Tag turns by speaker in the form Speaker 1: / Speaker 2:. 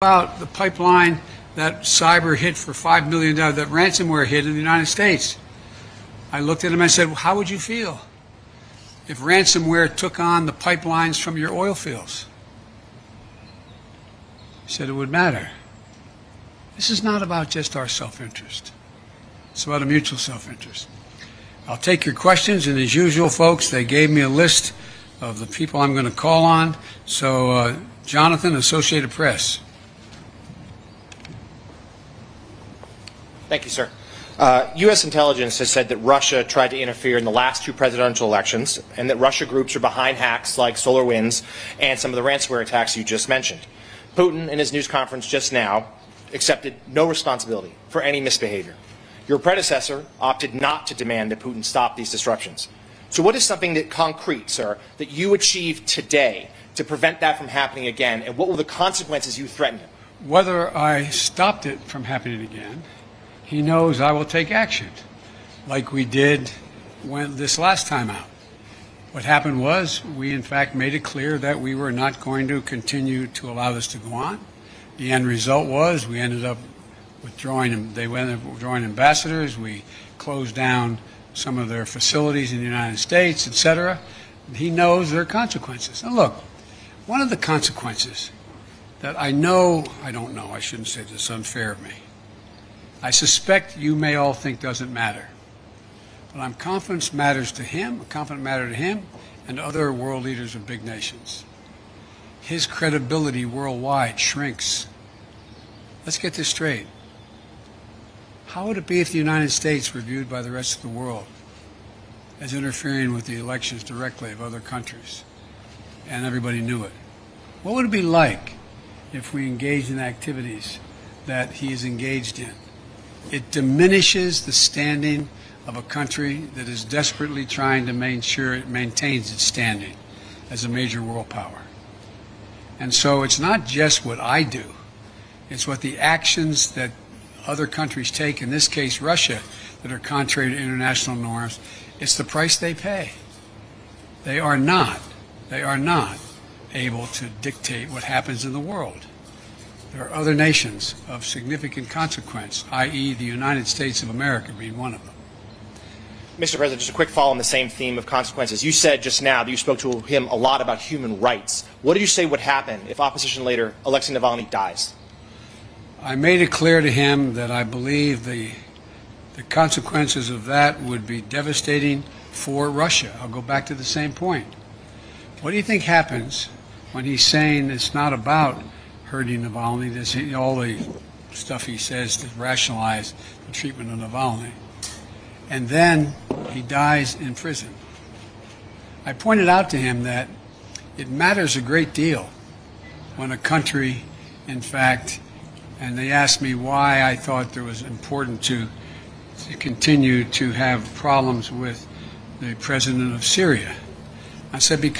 Speaker 1: About the pipeline that cyber hit for $5 million, that ransomware hit in the United States. I looked at him and I said, well, how would you feel if ransomware took on the pipelines from your oil fields? He said it would matter. This is not about just our self-interest. It's about a mutual self-interest. I'll take your questions, and as usual, folks, they gave me a list of the people I'm going to call on. So, Jonathan, Associated Press.
Speaker 2: Thank you, sir. U.S. intelligence has said that Russia tried to interfere in the last two presidential elections and that Russia groups are behind hacks like SolarWinds and some of the ransomware attacks you just mentioned. Putin, in his news conference just now, accepted no responsibility for any misbehavior. Your predecessor opted not to demand that Putin stop these disruptions. So what is something that concrete, sir, that you achieved today to prevent that from happening again, and what were the consequences you threatened him?
Speaker 1: Whether I stopped it from happening again, he knows I will take action, like we did when this last time out. What happened was we, in fact, made it clear that we were not going to continue to allow this to go on. The end result was we ended up withdrawing, they ended up withdrawing ambassadors. We closed down some of their facilities in the United States, etc. He knows there are consequences. And look, one of the consequences that I shouldn't say this, it's unfair of me. I suspect you may all think doesn't matter. But I'm confident matters to him, and other world leaders of big nations. His credibility worldwide shrinks. Let's get this straight. How would it be if the United States were viewed by the rest of the world as interfering with the elections directly of other countries, and everybody knew it? What would it be like if we engaged in activities that he is engaged in? It diminishes the standing of a country that is desperately trying to make sure it maintains its standing as a major world power. And so it's not just what I do, it's what the actions that other countries take, in this case Russia, that are contrary to international norms. It's the price they pay. They are not able to dictate what happens in the world. There are other nations of significant consequence, i.e. the United States of America being one of them.
Speaker 2: Mr. President, just a quick follow on the same theme of consequences. You said just now that you spoke to him a lot about human rights. What did you say would happen if opposition leader Alexei Navalny dies?
Speaker 1: I made it clear to him that I believe the consequences of that would be devastating for Russia. I'll go back to the same point. What do you think happens when he's saying it's not about hurting Navalny, all the stuff he says to rationalize the treatment of Navalny, and then he dies in prison? I pointed out to him that it matters a great deal when a country, in fact, and they asked me why I thought it was important to continue to have problems with the president of Syria. I said, because